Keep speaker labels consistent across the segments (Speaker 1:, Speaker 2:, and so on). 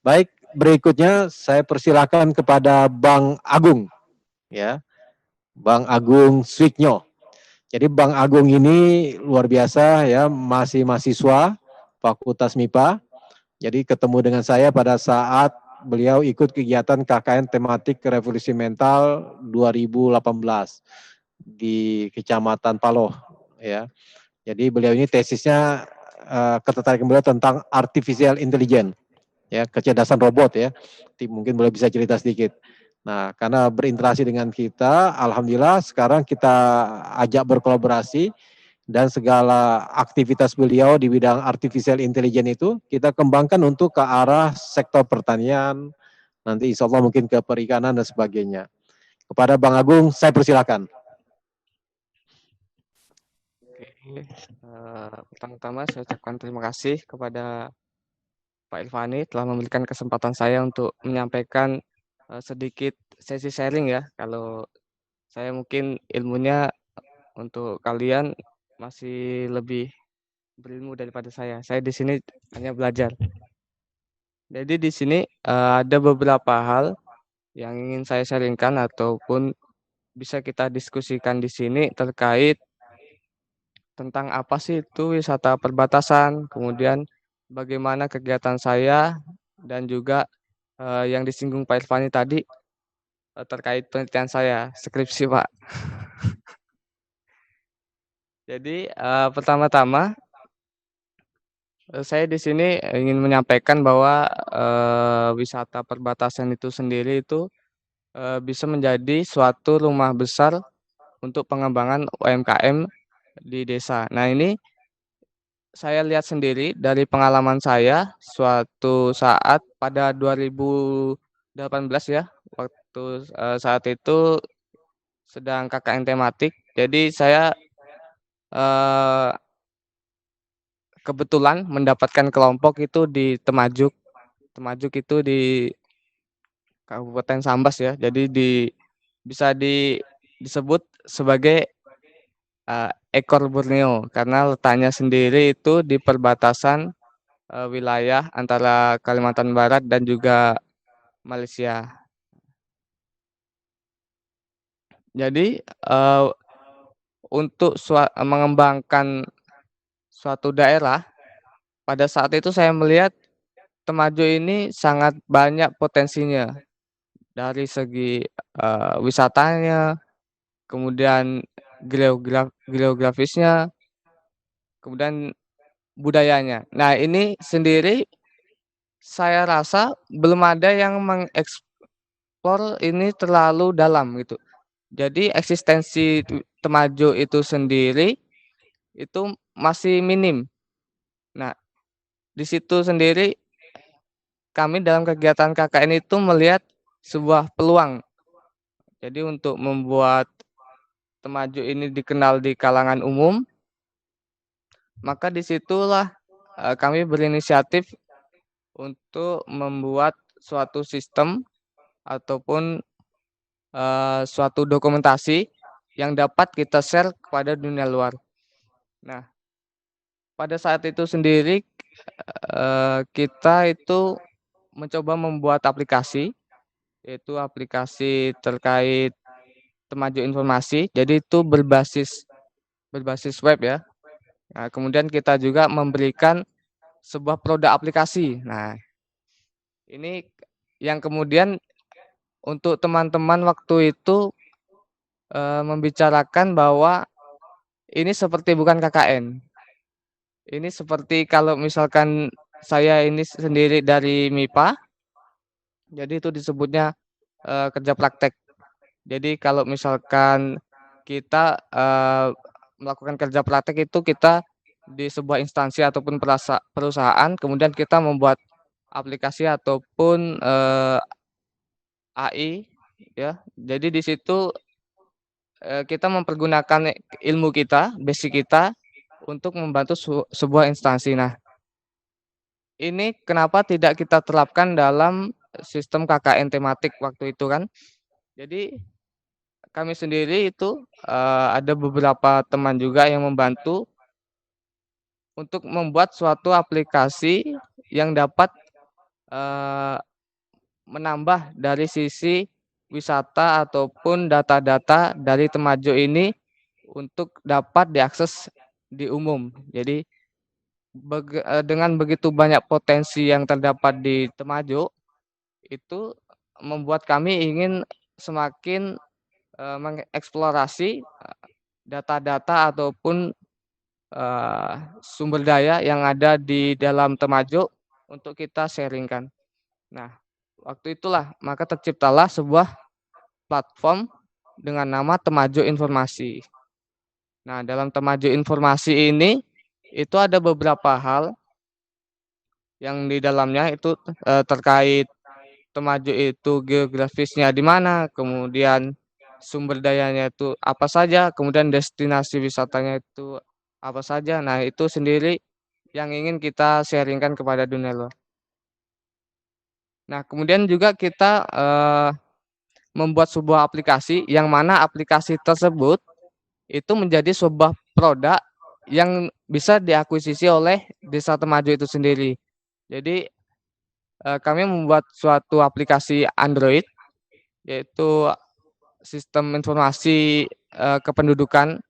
Speaker 1: Baik, berikutnya saya persilakan kepada Bang Agung, ya, Bang Agung Swiknyo. Jadi Bang Agung ini luar biasa ya, masih mahasiswa Fakultas MIPA. Jadi ketemu dengan saya pada saat beliau ikut kegiatan KKN tematik Revolusi Mental 2018 di Kecamatan Paloh, ya. Jadi beliau ini tesisnya ketertarikan beliau tentang artificial intelligence, ya, kecerdasan robot ya. Mungkin boleh bisa cerita sedikit. Nah, karena berinteraksi dengan kita, alhamdulillah sekarang kita ajak berkolaborasi dan segala aktivitas beliau di bidang artificial intelligence itu kita kembangkan untuk ke arah sektor pertanian, nanti insya Allah mungkin ke perikanan dan sebagainya. Kepada Bang Agung, saya persilakan.
Speaker 2: Oke, pertama-tama saya ucapkan terima kasih kepada Pak Irfani telah memberikan kesempatan saya untuk menyampaikan sedikit sesi sharing ya. Kalau saya mungkin ilmunya untuk kalian masih lebih berilmu daripada saya. Saya di sini hanya belajar. Jadi di sini ada beberapa hal yang ingin saya sharingkan ataupun bisa kita diskusikan di sini terkait tentang apa sih itu wisata perbatasan, kemudian bagaimana kegiatan saya dan juga yang disinggung Pak Irfani tadi terkait penelitian saya skripsi Pak. Jadi pertama-tama saya di sini ingin menyampaikan bahwa wisata perbatasan itu sendiri itu bisa menjadi suatu rumah besar untuk pengembangan UMKM di desa. Nah ini saya lihat sendiri dari pengalaman saya suatu saat pada 2018 ya, waktu saat itu sedang KKN tematik. Jadi saya eh, kebetulan mendapatkan kelompok itu di Temajuk. Temajuk itu di Kabupaten Sambas ya. Jadi bisa disebut sebagai ekor Borneo karena letaknya sendiri itu di perbatasan wilayah antara Kalimantan Barat dan juga Malaysia. Jadi untuk mengembangkan suatu daerah, pada saat itu saya melihat Temajo ini sangat banyak potensinya dari segi wisatanya, kemudian geografisnya, kemudian budayanya. Nah ini sendiri saya rasa belum ada yang mengeksplor ini terlalu dalam gitu. Jadi eksistensi Temajo itu sendiri itu masih minim. Nah, di situ sendiri kami dalam kegiatan KKN itu melihat sebuah peluang. Jadi untuk membuat Temajo ini dikenal di kalangan umum, maka disitulah kami berinisiatif untuk membuat suatu sistem ataupun suatu dokumentasi yang dapat kita share kepada dunia luar. Nah, pada saat itu sendiri kita itu mencoba membuat aplikasi, yaitu aplikasi terkait Temajo Informasi. Jadi itu berbasis web ya. Nah, kemudian kita juga memberikan sebuah produk aplikasi. Nah, ini yang kemudian untuk teman-teman waktu itu membicarakan bahwa ini seperti bukan KKN. Ini seperti kalau misalkan saya ini sendiri dari MIPA, jadi itu disebutnya kerja praktek. Jadi kalau misalkan kita melakukan kerja praktek itu kita di sebuah instansi ataupun perusahaan, kemudian kita membuat aplikasi ataupun AI, ya. Jadi di situ kita mempergunakan ilmu kita, basic kita untuk membantu sebuah instansi. Nah, ini kenapa tidak kita terapkan dalam sistem KKN tematik waktu itu kan? Jadi kami sendiri itu ada beberapa teman juga yang membantu untuk membuat suatu aplikasi yang dapat eee, menambah dari sisi wisata ataupun data-data dari Temajo ini untuk dapat diakses di umum. Jadi dengan begitu banyak potensi yang terdapat di Temajo, itu membuat kami ingin semakin, mengeksplorasi, data-data ataupun, sumber daya yang ada di dalam Temajo untuk kita sharing-kan. Nah, waktu itulah maka terciptalah sebuah platform dengan nama Temajo Informasi. Nah, dalam Temajo Informasi ini, itu ada beberapa hal yang di dalamnya itu, terkait Temajo itu geografisnya di mana, kemudian sumber dayanya itu apa saja, kemudian destinasi wisatanya itu apa saja. Nah, itu sendiri yang ingin kita sharing-kan kepada dunia luar. Nah, kemudian juga kita, membuat sebuah aplikasi yang mana aplikasi tersebut itu menjadi sebuah produk yang bisa diakuisisi oleh Desa Temajo itu sendiri. Jadi, kami membuat suatu aplikasi Android, yaitu sistem informasi, kependudukan,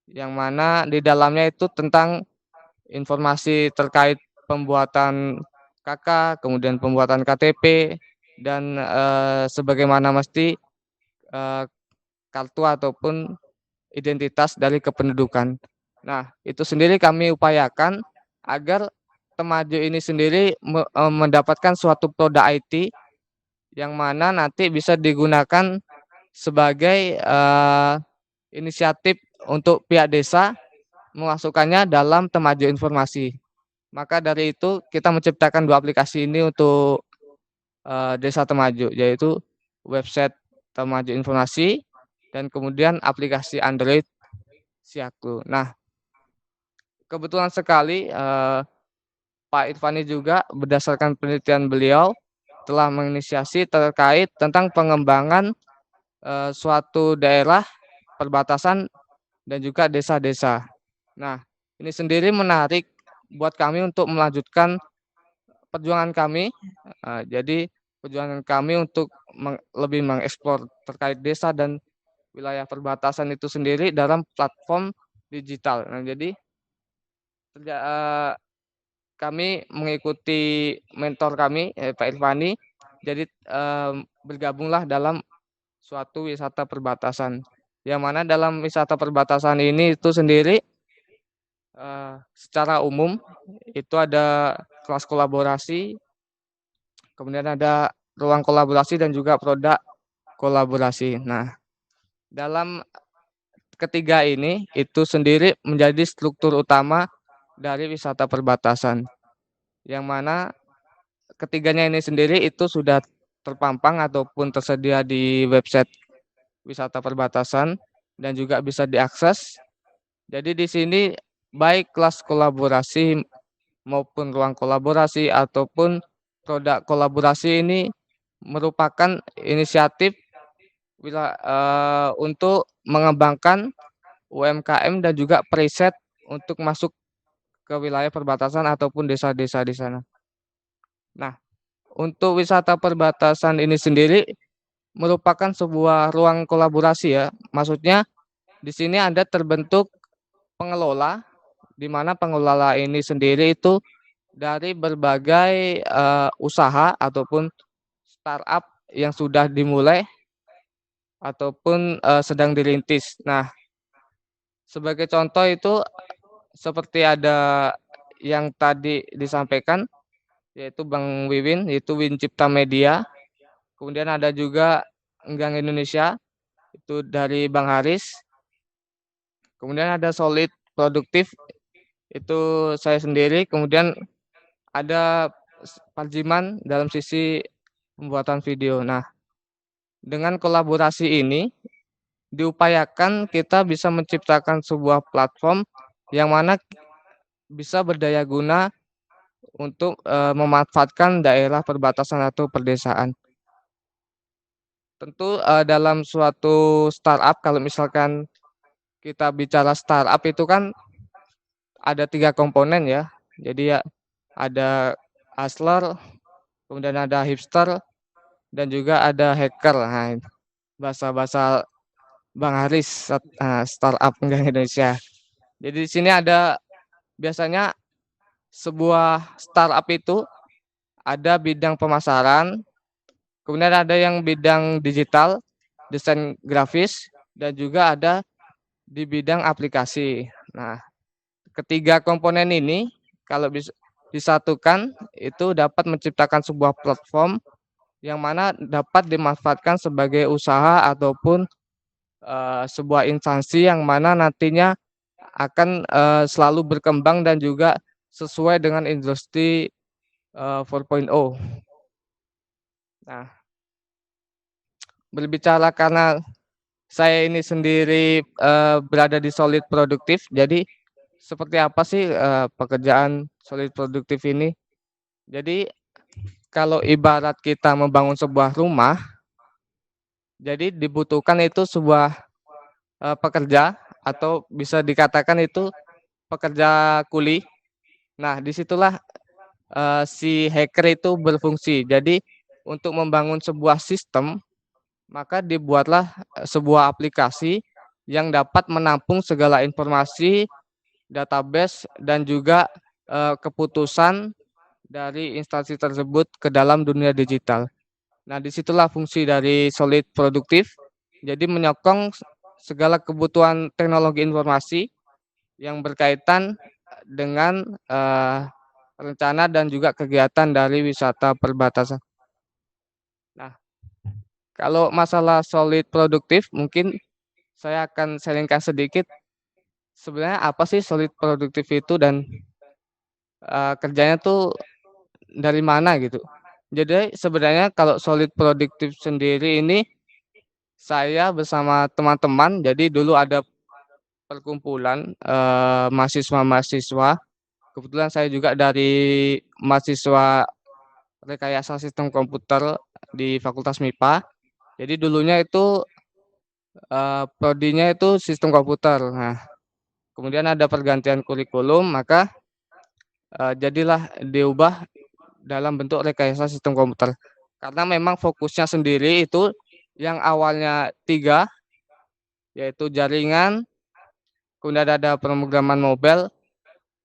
Speaker 2: yang mana di dalamnya itu tentang informasi terkait pembuatan KK, kemudian pembuatan KTP, dan, sebagaimana mesti, eee, kartu ataupun identitas dari kependudukan. Nah, itu sendiri kami upayakan agar Temajo ini sendiri mendapatkan suatu produk IT yang mana nanti bisa digunakan sebagai, inisiatif untuk pihak desa memasukkannya dalam Temajo Informasi. Maka dari itu kita menciptakan 2 aplikasi ini untuk, Desa Temajo, yaitu website Temajo Informasi dan kemudian aplikasi Android Siaku. Nah, kebetulan sekali, Pak Irfani juga berdasarkan penelitian beliau telah menginisiasi terkait tentang pengembangan, suatu daerah perbatasan dan juga desa-desa. Nah, ini sendiri menarik buat kami untuk melanjutkan perjuangan kami, jadi perjuangan kami untuk lebih mengeksplor terkait desa dan wilayah perbatasan itu sendiri dalam platform digital. Nah, jadi kami mengikuti mentor kami, Pak Irfani, jadi, bergabunglah dalam suatu wisata perbatasan, yang mana dalam wisata perbatasan ini itu sendiri, secara umum itu ada kelas kolaborasi, kemudian ada ruang kolaborasi dan juga produk kolaborasi. Nah, dalam ketiga ini itu sendiri menjadi struktur utama dari wisata perbatasan, yang mana ketiganya ini sendiri itu sudah terpampang ataupun tersedia di website wisata perbatasan dan juga bisa diakses. Jadi di sini baik kelas kolaborasi maupun ruang kolaborasi ataupun produk kolaborasi ini merupakan inisiatif untuk mengembangkan UMKM dan juga preset untuk masuk ke wilayah perbatasan ataupun desa-desa di sana. Nah, untuk wisata perbatasan ini sendiri merupakan sebuah ruang kolaborasi ya. Maksudnya di sini ada terbentuk pengelola, di mana pengelola ini sendiri itu dari berbagai, usaha ataupun startup yang sudah dimulai ataupun, sedang dirintis. Nah, sebagai contoh itu seperti ada yang tadi disampaikan, yaitu Bang Wiwin, yaitu Wincipta Media, kemudian ada juga Enggang Indonesia, itu dari Bang Haris, kemudian ada Solid Produktif, itu saya sendiri, kemudian ada Parjiman dalam sisi pembuatan video. Nah, dengan kolaborasi ini diupayakan kita bisa menciptakan sebuah platform yang mana bisa berdaya guna untuk, memanfaatkan daerah perbatasan atau perdesaan. Tentu, dalam suatu startup kalau misalkan kita bicara startup itu kan ada 3 komponen ya. Jadi ya ada hustler, kemudian ada hipster, dan juga ada hacker. Nah, bahasa-bahasa Bang Haris, startup Gang Indonesia. Jadi di sini ada biasanya sebuah startup itu ada bidang pemasaran, kemudian ada yang bidang digital, desain grafis, dan juga ada di bidang aplikasi. Nah, ketiga komponen ini kalau bisa disatukan itu dapat menciptakan sebuah platform yang mana dapat dimanfaatkan sebagai usaha ataupun sebuah instansi yang mana nantinya akan selalu berkembang dan juga sesuai dengan industri 4.0. Nah, berbicara karena saya ini sendiri berada di Solid Produktif, jadi seperti apa sih pekerjaan Solid Produktif ini? Jadi kalau ibarat kita membangun sebuah rumah, jadi dibutuhkan itu sebuah pekerja atau bisa dikatakan itu pekerja kuli. Nah, disitulah si hacker itu berfungsi. Jadi untuk membangun sebuah sistem, maka dibuatlah sebuah aplikasi yang dapat menampung segala informasi, database, dan juga keputusan dari instansi tersebut ke dalam dunia digital. Nah, disitulah fungsi dari Solid Produktif. Jadi menyokong segala kebutuhan teknologi informasi yang berkaitan dengan rencana dan juga kegiatan dari wisata perbatasan. Nah, kalau masalah Solid Produktif, mungkin saya akan sharingkan sedikit. Sebenarnya apa sih Solid Produktif itu dan kerjanya tuh dari mana gitu. Jadi sebenarnya kalau Solid Produktif sendiri ini saya bersama teman-teman, jadi dulu ada perkumpulan mahasiswa-mahasiswa. Kebetulan saya juga dari mahasiswa rekayasa sistem komputer di Fakultas MIPA. Jadi dulunya itu prodinya itu sistem komputer. Nah, kemudian ada pergantian kurikulum, maka jadilah diubah dalam bentuk rekayasa sistem komputer. Karena memang fokusnya sendiri itu yang awalnya 3, yaitu jaringan, kemudian ada pemrograman mobile,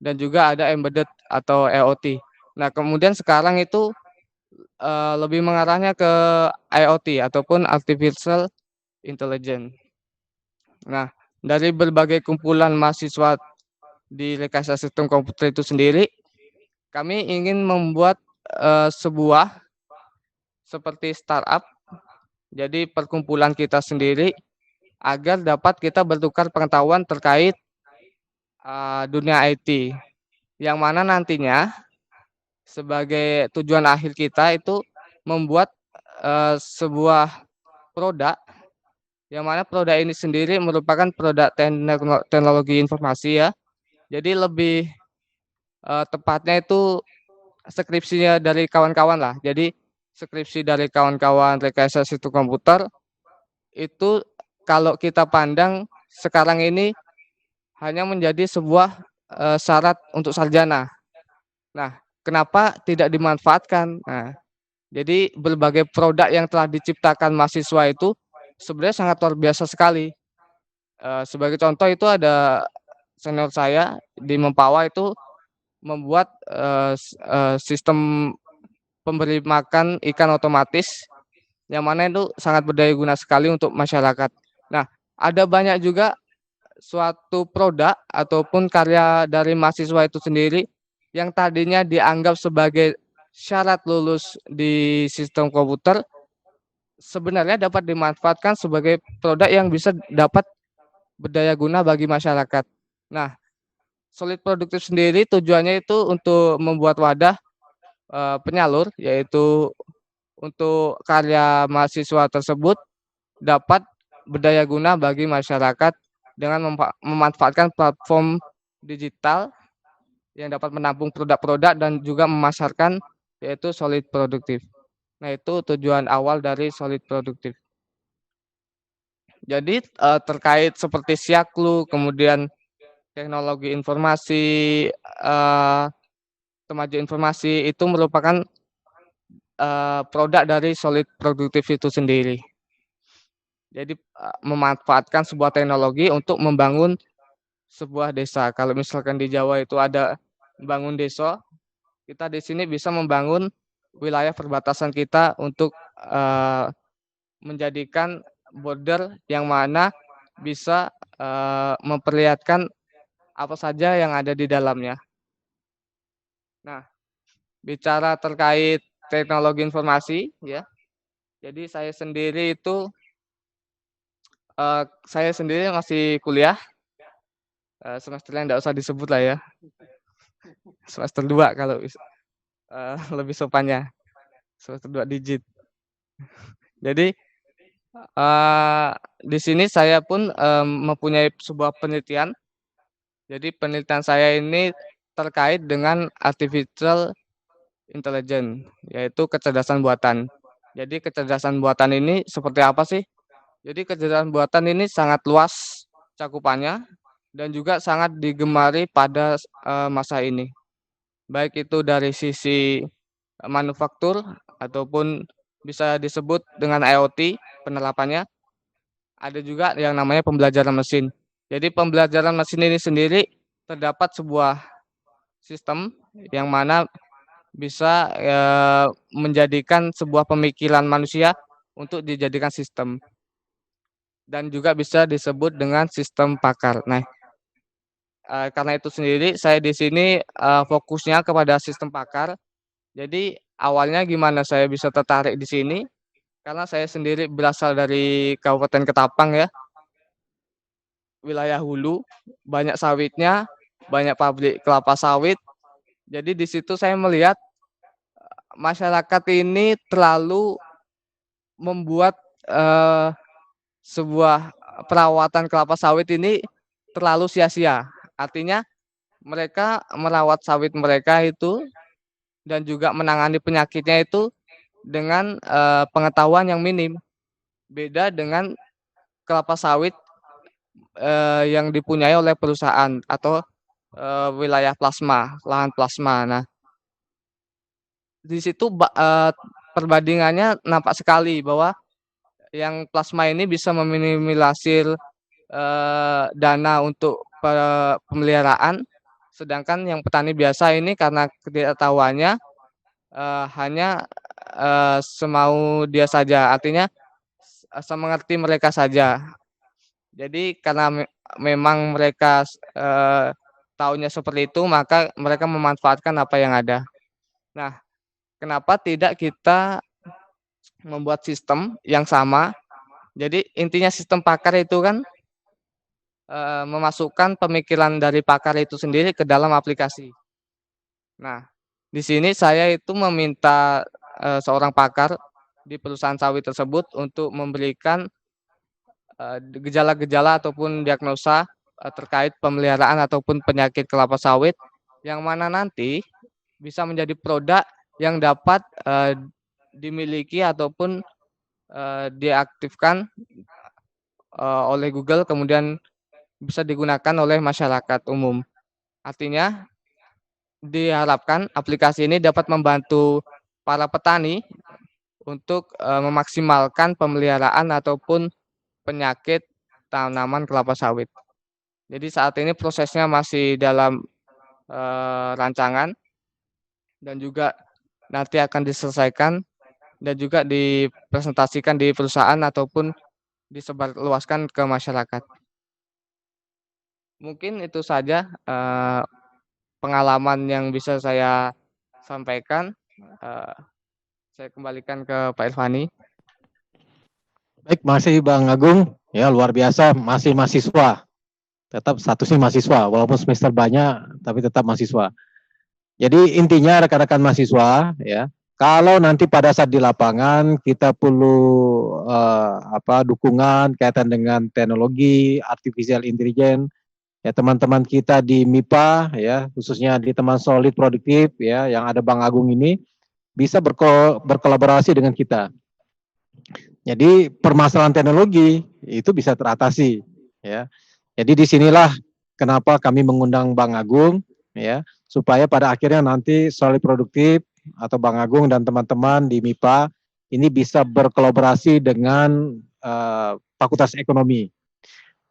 Speaker 2: dan juga ada embedded atau IoT. Nah, kemudian sekarang itu lebih mengarahnya ke IoT ataupun artificial intelligence. Nah, dari berbagai kumpulan mahasiswa di rekayasa sistem komputer itu sendiri, kami ingin membuat sebuah seperti startup, jadi perkumpulan kita sendiri agar dapat kita bertukar pengetahuan terkait dunia IT, yang mana nantinya sebagai tujuan akhir kita itu membuat sebuah produk, yang mana produk ini sendiri merupakan produk teknologi informasi ya. Jadi lebih tepatnya itu skripsinya dari kawan-kawan lah. Jadi skripsi dari kawan-kawan rekayasa sistem komputer itu kalau kita pandang sekarang ini hanya menjadi sebuah syarat untuk sarjana. Nah, kenapa tidak dimanfaatkan? Nah, jadi berbagai produk yang telah diciptakan mahasiswa itu sebenarnya sangat luar biasa sekali. Sebagai contoh itu ada senior saya di Mempawa itu membuat sistem pemberi makan ikan otomatis yang mana itu sangat berdaya guna sekali untuk masyarakat. Nah, ada banyak juga suatu produk ataupun karya dari mahasiswa itu sendiri yang tadinya dianggap sebagai syarat lulus di sistem komputer sebenarnya dapat dimanfaatkan sebagai produk yang bisa dapat berdaya guna bagi masyarakat. Nah, Solid Produktif sendiri tujuannya itu untuk membuat wadah penyalur, yaitu untuk karya mahasiswa tersebut dapat berdaya guna bagi masyarakat dengan memanfaatkan platform digital yang dapat menampung produk-produk dan juga memasarkan, yaitu Solid Produktif. Nah, itu tujuan awal dari Solid Produktif. Jadi terkait seperti Siaklu, kemudian teknologi informasi, kemajuan informasi itu merupakan produk dari Solid Produktif itu sendiri. Jadi memanfaatkan sebuah teknologi untuk membangun sebuah desa. Kalau misalkan di Jawa itu ada membangun desa, kita di sini bisa membangun wilayah perbatasan kita untuk menjadikan border yang mana bisa memperlihatkan apa saja yang ada di dalamnya. Nah, bicara terkait teknologi informasi, ya. Jadi saya sendiri masih kuliah, semesternya nggak usah disebut lah ya, semester 2 kalau lebih sopannya, semester 2 digit. Jadi di sini saya pun mempunyai sebuah penelitian. Jadi penelitian saya ini terkait dengan artificial intelligence, yaitu kecerdasan buatan. Jadi kecerdasan buatan ini seperti apa sih? Jadi kecerdasan buatan ini sangat luas cakupannya dan juga sangat digemari pada masa ini. Baik itu dari sisi manufaktur ataupun bisa disebut dengan IoT penerapannya. Ada juga yang namanya pembelajaran mesin. Jadi pembelajaran mesin ini sendiri terdapat sebuah sistem yang mana bisa menjadikan sebuah pemikiran manusia untuk dijadikan sistem. Dan juga bisa disebut dengan sistem pakar. Nah, karena itu sendiri saya di sini fokusnya kepada sistem pakar. Jadi awalnya gimana saya bisa tertarik di sini? Karena saya sendiri berasal dari Kabupaten Ketapang ya, wilayah hulu, banyak sawitnya, banyak pabrik kelapa sawit. Jadi di situ saya melihat masyarakat ini terlalu membuat sebuah perawatan kelapa sawit ini terlalu sia-sia. Artinya mereka merawat sawit mereka itu dan juga menangani penyakitnya itu dengan pengetahuan yang minim. Beda dengan kelapa sawit yang dipunyai oleh perusahaan atau wilayah plasma, lahan plasma. Nah, di situ perbandingannya nampak sekali bahwa yang plasma ini bisa meminimalisir dana untuk pemeliharaan, sedangkan yang petani biasa ini karena ketidaktahuannya hanya semau dia saja, artinya semengerti mereka saja. Jadi karena memang mereka tahunya seperti itu, maka mereka memanfaatkan apa yang ada. Nah, kenapa tidak kita membuat sistem yang sama? Jadi intinya sistem pakar itu kan memasukkan pemikiran dari pakar itu sendiri ke dalam aplikasi. Nah, di sini saya itu meminta seorang pakar di perusahaan sawit tersebut untuk memberikan gejala-gejala ataupun diagnosa terkait pemeliharaan ataupun penyakit kelapa sawit yang mana nanti bisa menjadi produk yang dapat dimiliki ataupun diaktifkan oleh Google kemudian bisa digunakan oleh masyarakat umum. Artinya diharapkan aplikasi ini dapat membantu para petani untuk memaksimalkan pemeliharaan ataupun penyakit tanaman kelapa sawit. Jadi saat ini prosesnya masih dalam rancangan dan juga nanti akan diselesaikan dan juga dipresentasikan di perusahaan ataupun disebarluaskan ke masyarakat. Mungkin itu saja pengalaman yang bisa saya sampaikan. Saya kembalikan ke Pak Irfani.
Speaker 1: Baik, masih Bang Agung, ya luar biasa, masih mahasiswa, tetap statusnya mahasiswa, walaupun semester banyak, tapi tetap mahasiswa. Jadi intinya rekan-rekan mahasiswa, ya, kalau nanti pada saat di lapangan kita perlu dukungan kaitan dengan teknologi, artificial intelligence, ya teman-teman kita di MIPA, ya khususnya di teman Solid Produktif, ya yang ada Bang Agung ini bisa berkolaborasi dengan kita. Jadi permasalahan teknologi itu bisa teratasi, ya. Jadi disinilah kenapa kami mengundang Bang Agung, ya, supaya pada akhirnya nanti Solid Produktif atau Bang Agung dan teman-teman di MIPA ini bisa berkolaborasi dengan Fakultas Ekonomi.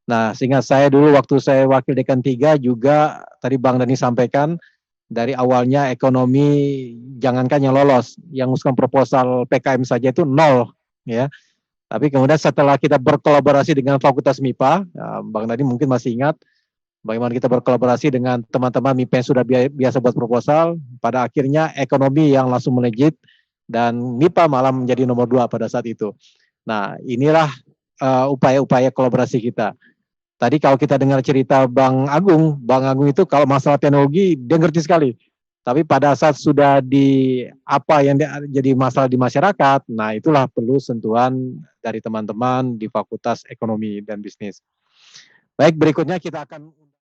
Speaker 1: Nah, sehingga saya dulu waktu saya wakil dekan 3 juga tadi Bang Dani sampaikan dari awalnya ekonomi jangankan yang lolos, yang usulkan proposal PKM saja itu 0 ya. Tapi kemudian setelah kita berkolaborasi dengan Fakultas MIPA, Bang Dani mungkin masih ingat bagaimana kita berkolaborasi dengan teman-teman MIPA yang sudah biasa buat proposal, pada akhirnya ekonomi yang langsung melejit dan MIPA malah menjadi nomor 2 pada saat itu. Nah, inilah upaya-upaya kolaborasi kita. Tadi kalau kita dengar cerita Bang Agung itu kalau masalah teknologi dia ngerti sekali. Tapi pada saat sudah di apa yang jadi masalah di masyarakat, nah itulah perlu sentuhan dari teman-teman di Fakultas Ekonomi dan Bisnis. Baik, berikutnya kita akan